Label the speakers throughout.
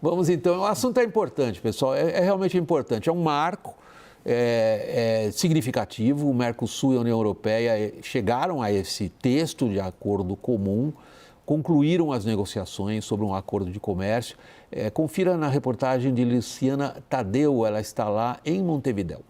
Speaker 1: Vamos então, o assunto é importante, pessoal, é realmente importante, é um marco significativo. O Mercosul e a União Europeia chegaram a esse texto de acordo comum, concluíram as negociações sobre um acordo de comércio. Confira na reportagem de Luciana Tadeu, ela está lá em Montevidéu.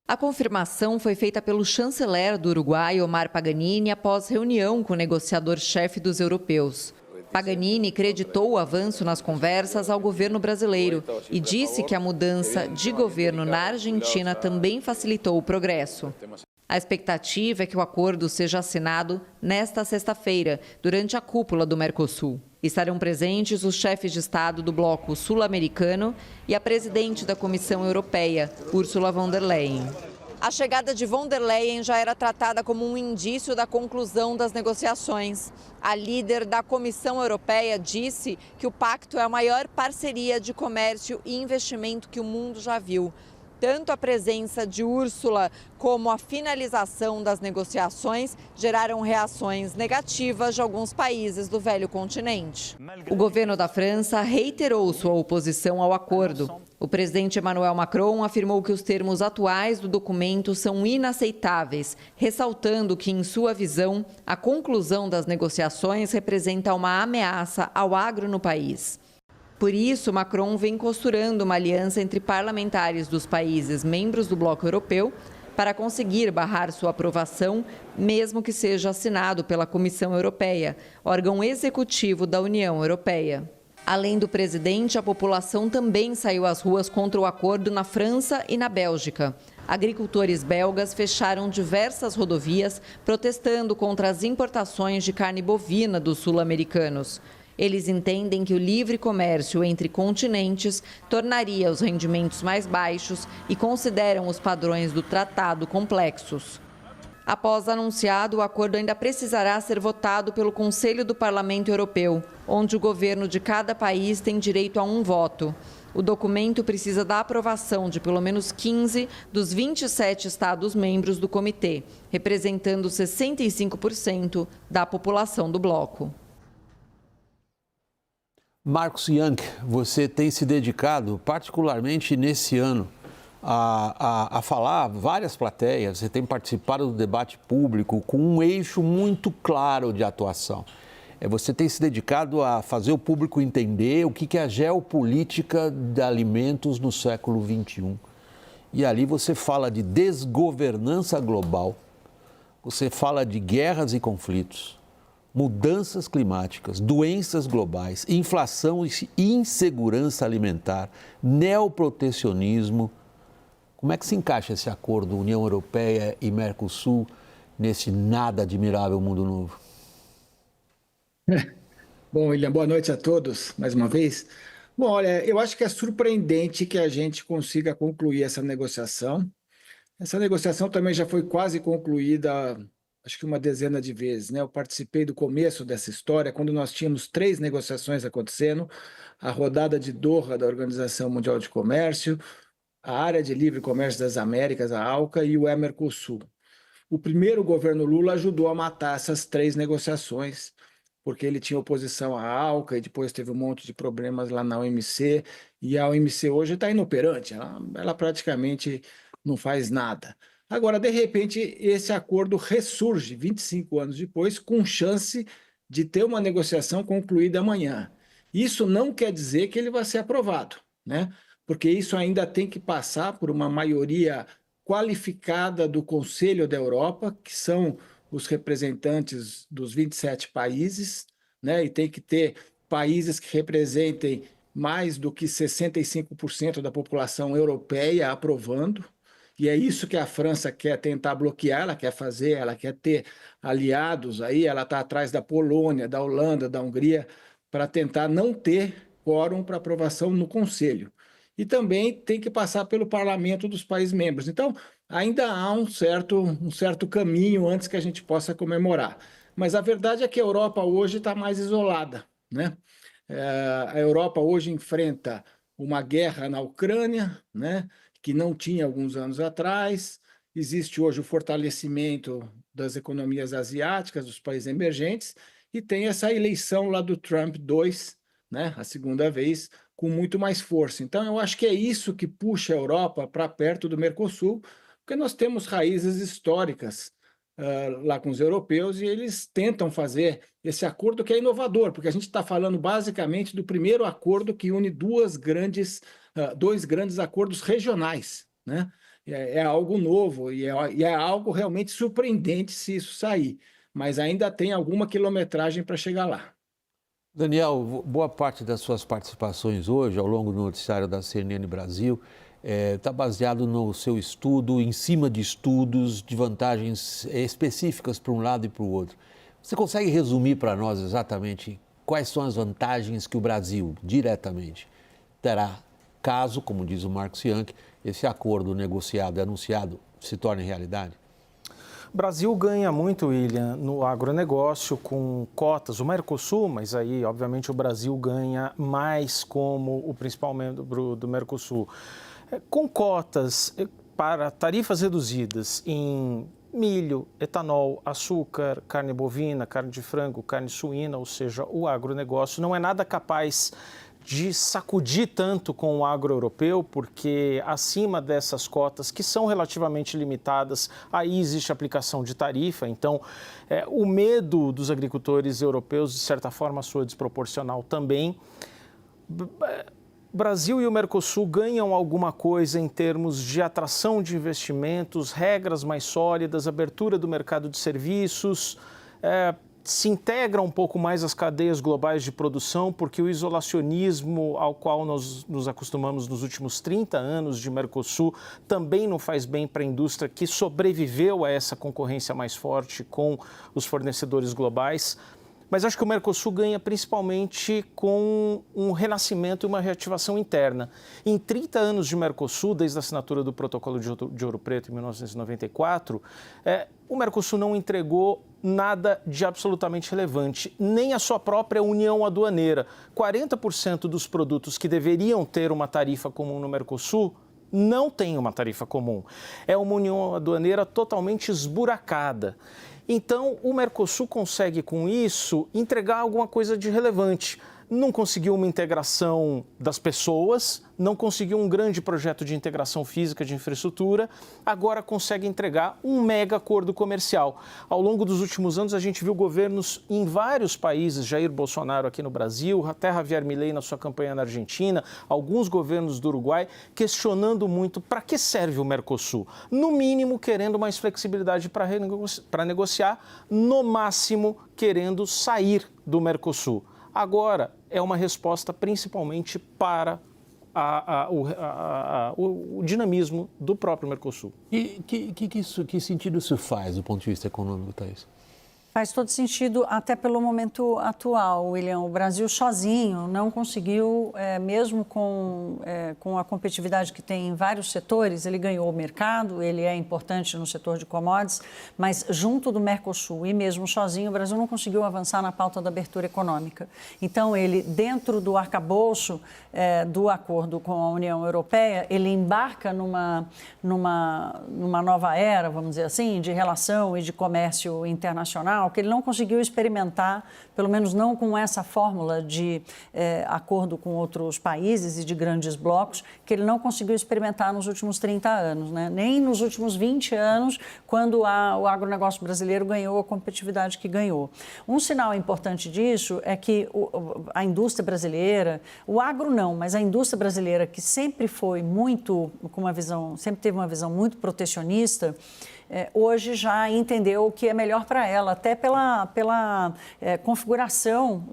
Speaker 2: A confirmação foi feita pelo chanceler do Uruguai, Omar Paganini, após reunião com o negociador-chefe dos europeus. Paganini creditou o avanço nas conversas ao governo brasileiro e disse que a mudança de governo na Argentina também facilitou o progresso. A expectativa é que o acordo seja assinado nesta sexta-feira, durante a cúpula do Mercosul. Estarão presentes os chefes de Estado do bloco sul-americano e a presidente da Comissão Europeia, Ursula von der Leyen. A chegada de von der Leyen já era tratada como um indício da conclusão das negociações. A líder da Comissão Europeia disse que o pacto é a maior parceria de comércio e investimento que o mundo já viu. Tanto a presença de Ursula como a finalização das negociações geraram reações negativas de alguns países do velho continente. O governo da França reiterou sua oposição ao acordo. O presidente Emmanuel Macron afirmou que os termos atuais do documento são inaceitáveis, ressaltando que, em sua visão, a conclusão das negociações representa uma ameaça ao agro no país. Por isso, Macron vem costurando uma aliança entre parlamentares dos países membros do bloco europeu para conseguir barrar sua aprovação, mesmo que seja assinado pela Comissão Europeia, órgão executivo da União Europeia. Além do presidente, a população também saiu às ruas contra o acordo na França e na Bélgica. Agricultores belgas fecharam diversas rodovias, protestando contra as importações de carne bovina dos sul-americanos. Eles entendem que o livre comércio entre continentes tornaria os rendimentos mais baixos e consideram os padrões do tratado complexos. Após anunciado, o acordo ainda precisará ser votado pelo Conselho do Parlamento Europeu, onde o governo de cada país tem direito a um voto. O documento precisa da aprovação de pelo menos 15 dos 27 Estados-membros do comitê, representando 65% da população do bloco.
Speaker 1: Marcos Young, você tem se dedicado, particularmente nesse ano, a falar várias plateias, você tem participado do debate público com um eixo muito claro de atuação. Você tem se dedicado a fazer o público entender o que é a geopolítica de alimentos no século XXI. E ali você fala de desgovernança global, você fala de guerras e conflitos, mudanças climáticas, doenças globais, inflação e insegurança alimentar, neoprotecionismo. Como é que se encaixa esse acordo União Europeia e Mercosul nesse nada admirável mundo novo?
Speaker 3: Bom, William, boa noite a todos, mais uma vez. Bom, olha, eu acho que é surpreendente que a gente consiga concluir essa negociação. Essa negociação também já foi quase concluída, acho que uma dezena de vezes, né? Eu participei do começo dessa história, quando nós tínhamos 3 negociações acontecendo, a rodada de Doha da Organização Mundial de Comércio, a Área de Livre Comércio das Américas, a ALCA, e o Mercosul. O primeiro governo Lula ajudou a matar essas 3 negociações, porque ele tinha oposição à ALCA e depois teve um monte de problemas lá na OMC, e a OMC hoje está inoperante, ela praticamente não faz nada. Agora, de repente, esse acordo ressurge 25 anos depois, com chance de ter uma negociação concluída amanhã. Isso não quer dizer que ele vai ser aprovado, né? Porque isso ainda tem que passar por uma maioria qualificada do Conselho da Europa, que são os representantes dos 27 países, né? E tem que ter países que representem mais do que 65% da população europeia aprovando. E é isso que a França quer tentar bloquear, ela quer fazer, ela quer ter aliados aí, ela está atrás da Polônia, da Holanda, da Hungria, para tentar não ter quórum para aprovação no Conselho. E também tem que passar pelo parlamento dos países membros. Então, ainda há um certo caminho antes que a gente possa comemorar. Mas a verdade é que a Europa hoje está mais isolada, né? A Europa hoje enfrenta uma guerra na Ucrânia, né, que não tinha alguns anos atrás. Existe hoje o fortalecimento das economias asiáticas, dos países emergentes, e tem essa eleição lá do Trump 2, né, a segunda vez, com muito mais força. Então, eu acho que é isso que puxa a Europa para perto do Mercosul, porque nós temos raízes históricas lá com os europeus e eles tentam fazer esse acordo que é inovador, porque a gente está falando basicamente do primeiro acordo que une dois grandes acordos regionais, né? É algo novo e é algo realmente surpreendente se isso sair, mas ainda tem alguma quilometragem para chegar lá.
Speaker 1: Daniel, boa parte das suas participações hoje, ao longo do noticiário da CNN Brasil, está baseado no seu estudo, em cima de estudos, de vantagens específicas para um lado e para o outro. Você consegue resumir para nós exatamente quais são as vantagens que o Brasil, diretamente, terá caso, como diz o Marcos Bianchi, esse acordo negociado e anunciado se torne realidade?
Speaker 4: O Brasil ganha muito, William, no agronegócio com cotas, o Mercosul, mas aí, obviamente, o Brasil ganha mais como o principal membro do Mercosul. Com cotas para tarifas reduzidas em milho, etanol, açúcar, carne bovina, carne de frango, carne suína, ou seja, o agronegócio não é nada capaz de sacudir tanto com o agro europeu, porque acima dessas cotas, que são relativamente limitadas, aí existe aplicação de tarifa. Então, o medo dos agricultores europeus, de certa forma, soa desproporcional também. O Brasil e o Mercosul ganham alguma coisa em termos de atração de investimentos, regras mais sólidas, abertura do mercado de serviços, se integra um pouco mais às cadeias globais de produção, porque o isolacionismo ao qual nós nos acostumamos nos últimos 30 anos de Mercosul também não faz bem para a indústria que sobreviveu a essa concorrência mais forte com os fornecedores globais. Mas acho que o Mercosul ganha principalmente com um renascimento e uma reativação interna. Em 30 anos de Mercosul, desde a assinatura do Protocolo de Ouro Preto em 1994, o Mercosul não entregou nada de absolutamente relevante, nem a sua própria união aduaneira. 40% dos produtos que deveriam ter uma tarifa comum no Mercosul não tem uma tarifa comum. É uma união aduaneira totalmente esburacada. Então, o Mercosul consegue, com isso, entregar alguma coisa de relevante. Não conseguiu uma integração das pessoas, não conseguiu um grande projeto de integração física de infraestrutura, agora consegue entregar um mega acordo comercial. Ao longo dos últimos anos, a gente viu governos em vários países, Jair Bolsonaro aqui no Brasil, até Javier Milei na sua campanha na Argentina, alguns governos do Uruguai, questionando muito para que serve o Mercosul. No mínimo, querendo mais flexibilidade para negociar, no máximo, querendo sair do Mercosul. Agora, é uma resposta principalmente para o dinamismo do próprio Mercosul.
Speaker 1: E que sentido isso faz do ponto de vista econômico, Thaís?
Speaker 5: Faz todo sentido, até pelo momento atual, William. O Brasil sozinho não conseguiu, mesmo com a competitividade que tem em vários setores, ele ganhou o mercado, ele é importante no setor de commodities, mas junto do Mercosul e mesmo sozinho, o Brasil não conseguiu avançar na pauta da abertura econômica. Então, ele, dentro do arcabouço do acordo com a União Europeia, ele embarca numa nova era, vamos dizer assim, de relação e de comércio internacional, que ele não conseguiu experimentar, pelo menos não com essa fórmula de acordo com outros países e de grandes blocos, que ele não conseguiu experimentar nos últimos 30 anos, né? Nem nos últimos 20 anos, quando o agronegócio brasileiro ganhou a competitividade que ganhou. Um sinal importante disso é que a indústria brasileira, o agro não, mas a indústria brasileira, que sempre foi sempre teve uma visão muito protecionista, hoje já entendeu o que é melhor para ela, até pela configuração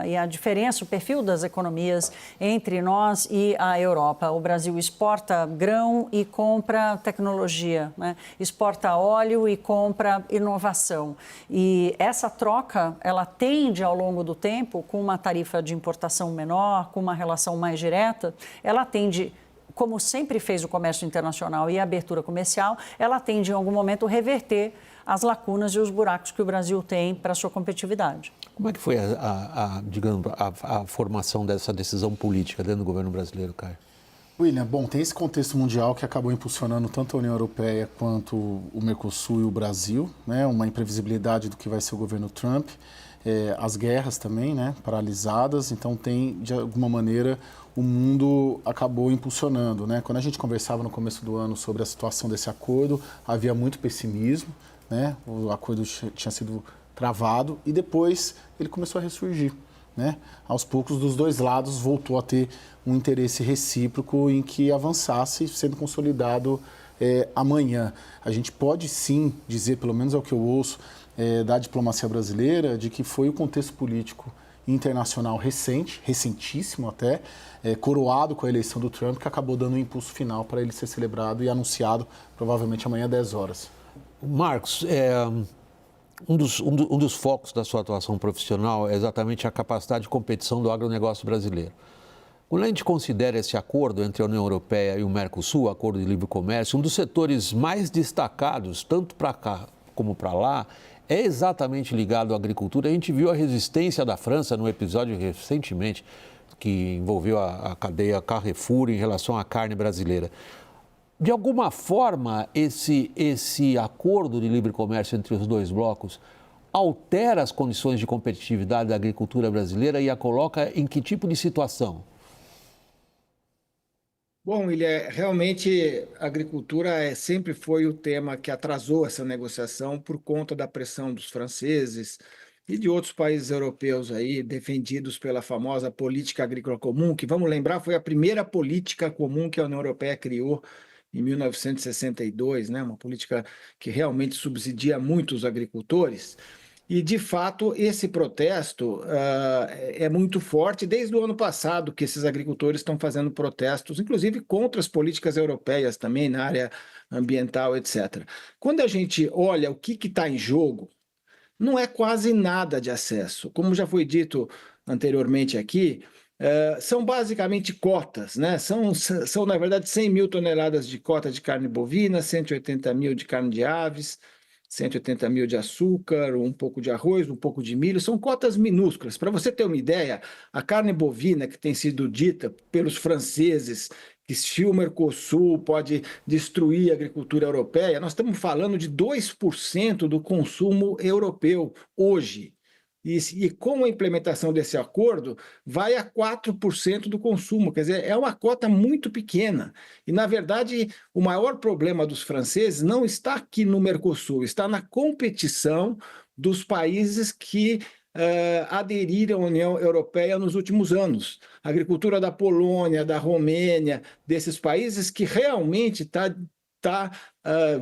Speaker 5: e a diferença, o perfil das economias entre nós e a Europa. O Brasil exporta grão e compra tecnologia, né? Exporta óleo e compra inovação. E essa troca, ela tende ao longo do tempo, com uma tarifa de importação menor, com uma relação mais direta, ela tende, como sempre fez o comércio internacional e a abertura comercial, ela tende em algum momento reverter as lacunas e os buracos que o Brasil tem para a sua competitividade.
Speaker 1: Como é que foi a formação dessa decisão política dentro do governo brasileiro, Caio?
Speaker 6: William, bom, tem esse contexto mundial que acabou impulsionando tanto a União Europeia quanto o Mercosul e o Brasil, né? Uma imprevisibilidade do que vai ser o governo Trump. as guerras também, né, paralisadas, então de alguma maneira, o mundo acabou impulsionando, né? Quando a gente conversava no começo do ano sobre a situação desse acordo, havia muito pessimismo, né? O acordo tinha sido travado e depois ele começou a ressurgir, né? Aos poucos, dos dois lados, voltou a ter um interesse recíproco em que avançasse, sendo consolidado amanhã. A gente pode sim dizer, pelo menos é o que eu ouço da diplomacia brasileira, de que foi o contexto político internacional recentíssimo até, coroado com a eleição do Trump, que acabou dando um impulso final para ele ser celebrado e anunciado provavelmente amanhã às 10 horas.
Speaker 1: Marcos, um dos focos da sua atuação profissional é exatamente a capacidade de competição do agronegócio brasileiro. Quando a gente considera esse acordo entre a União Europeia e o Mercosul, acordo de livre comércio, um dos setores mais destacados, tanto para cá como para lá, é exatamente ligado à agricultura. A gente viu a resistência da França no episódio recentemente que envolveu a cadeia Carrefour em relação à carne brasileira. De alguma forma, esse acordo de livre comércio entre os dois blocos altera as condições de competitividade da agricultura brasileira e a coloca em que tipo de situação?
Speaker 3: Bom, realmente a agricultura sempre foi o tema que atrasou essa negociação por conta da pressão dos franceses e de outros países europeus aí, defendidos pela famosa política agrícola comum, que, vamos lembrar, foi a primeira política comum que a União Europeia criou em 1962, né? Uma política que realmente subsidia muito os agricultores. E, de fato, esse protesto é muito forte. Desde o ano passado que esses agricultores estão fazendo protestos, inclusive contra as políticas europeias também, na área ambiental, etc. Quando a gente olha o que está em jogo, não é quase nada de acesso. Como já foi dito anteriormente aqui, são basicamente cotas, né? São, na verdade, 100 mil toneladas de cota de carne bovina, 180 mil de carne de aves, 180 mil de açúcar, um pouco de arroz, um pouco de milho, são cotas minúsculas. Para você ter uma ideia, a carne bovina que tem sido dita pelos franceses, que se o Mercosul pode destruir a agricultura europeia, nós estamos falando de 2% do consumo europeu hoje. E com a implementação desse acordo, vai a 4% do consumo, quer dizer, é uma cota muito pequena. E, na verdade, o maior problema dos franceses não está aqui no Mercosul, está na competição dos países que aderiram à União Europeia nos últimos anos. A agricultura da Polônia, da Romênia, desses países que realmente está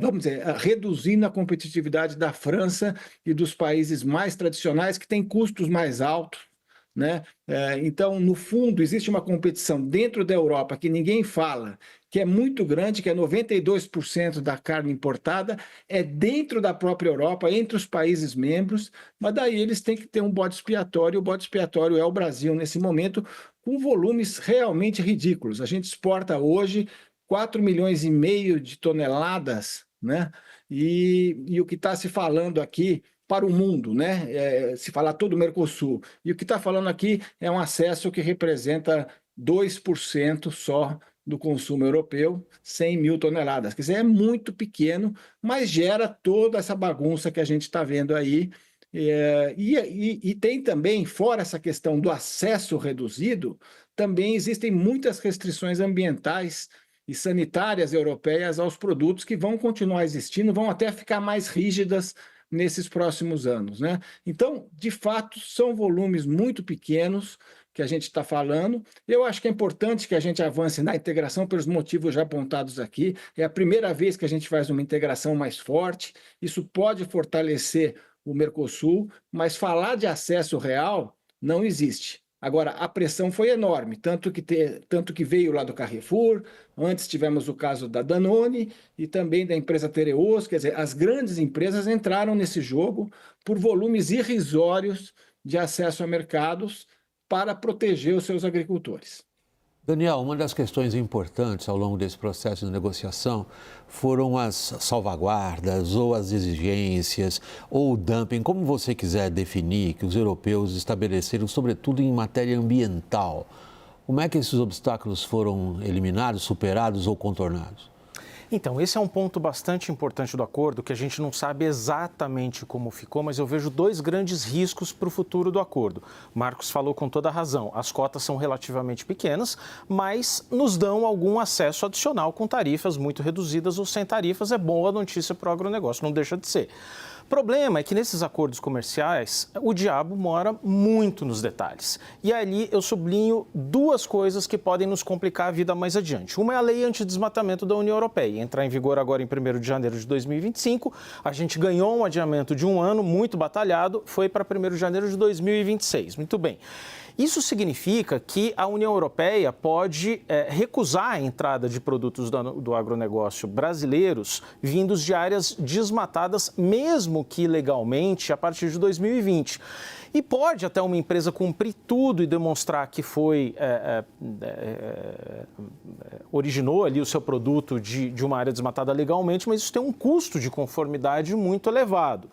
Speaker 3: vamos dizer, reduzindo a competitividade da França e dos países mais tradicionais que têm custos mais altos, né? Então, no fundo, existe uma competição dentro da Europa que ninguém fala, que é muito grande, que é 92% da carne importada, é dentro da própria Europa, entre os países membros, mas daí eles têm que ter um bode expiatório, e o bode expiatório é o Brasil nesse momento, com volumes realmente ridículos. A gente exporta hoje 4,5 milhões de toneladas, né? E o que está se falando aqui para o mundo, né? Se falar todo o Mercosul. E o que está falando aqui é um acesso que representa 2% só do consumo europeu, 100 mil toneladas. Quer dizer, é muito pequeno, mas gera toda essa bagunça que a gente está vendo aí. E tem também, fora essa questão do acesso reduzido, também existem muitas restrições ambientais e sanitárias europeias aos produtos que vão continuar existindo, vão até ficar mais rígidas nesses próximos anos, né? Então, de fato, são volumes muito pequenos que a gente está falando. Eu acho que é importante que a gente avance na integração pelos motivos já apontados aqui. É a primeira vez que a gente faz uma integração mais forte. Isso pode fortalecer o Mercosul, mas falar de acesso real não existe. Agora, a pressão foi enorme, tanto que veio lá do Carrefour, antes tivemos o caso da Danone e também da empresa Tereos, quer dizer, as grandes empresas entraram nesse jogo por volumes irrisórios de acesso a mercados para proteger os seus agricultores.
Speaker 1: Daniel, uma das questões importantes ao longo desse processo de negociação foram as salvaguardas ou as exigências ou o dumping, como você quiser definir, que os europeus estabeleceram, sobretudo em matéria ambiental. Como é que esses obstáculos foram eliminados, superados ou contornados?
Speaker 4: Então, esse é um ponto bastante importante do acordo, que a gente não sabe exatamente como ficou, mas eu vejo 2 grandes riscos para o futuro do acordo. Marcos falou com toda a razão, as cotas são relativamente pequenas, mas nos dão algum acesso adicional com tarifas muito reduzidas ou sem tarifas. É boa notícia para o agronegócio, não deixa de ser. O problema é que nesses acordos comerciais, o diabo mora muito nos detalhes. E ali eu sublinho 2 coisas que podem nos complicar a vida mais adiante. Uma é a lei antidesmatamento da União Europeia, entrar em vigor agora em 1º de janeiro de 2025. A gente ganhou um adiamento de 1 ano, muito batalhado, foi para 1º de janeiro de 2026. Muito bem. Isso significa que a União Europeia pode recusar a entrada de produtos do agronegócio brasileiros vindos de áreas desmatadas, mesmo que legalmente, a partir de 2020. E pode até uma empresa cumprir tudo e demonstrar que originou ali o seu produto de uma área desmatada legalmente, mas isso tem um custo de conformidade muito elevado.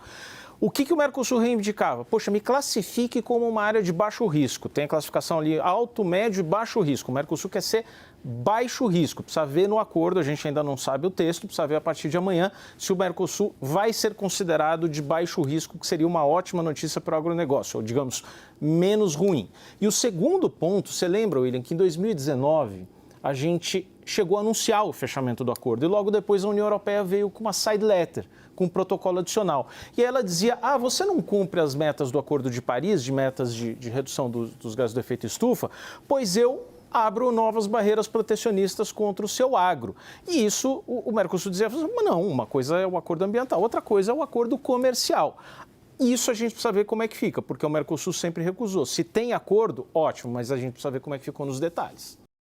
Speaker 4: O que o Mercosul reivindicava? Poxa, me classifique como uma área de baixo risco. Tem a classificação ali alto, médio e baixo risco. O Mercosul quer ser baixo risco. Precisa ver no acordo, a gente ainda não sabe o texto, precisa ver a partir de amanhã se o Mercosul vai ser considerado de baixo risco, que seria uma ótima notícia para o agronegócio, ou digamos, menos ruim. E o segundo ponto, você lembra, William, que em 2019 a gente chegou a anunciar o fechamento do acordo e logo depois a União Europeia veio com uma side letter, com um protocolo adicional. E ela dizia, você não cumpre as metas do Acordo de Paris, de metas de redução dos gases do efeito estufa, pois eu abro novas barreiras protecionistas contra o seu agro. E isso o Mercosul dizia, não, uma coisa é o acordo ambiental, outra coisa é o acordo comercial. Isso a gente precisa ver como é que fica, porque o Mercosul sempre recusou. Se tem acordo, ótimo, mas a gente precisa ver como é que ficou nos detalhes.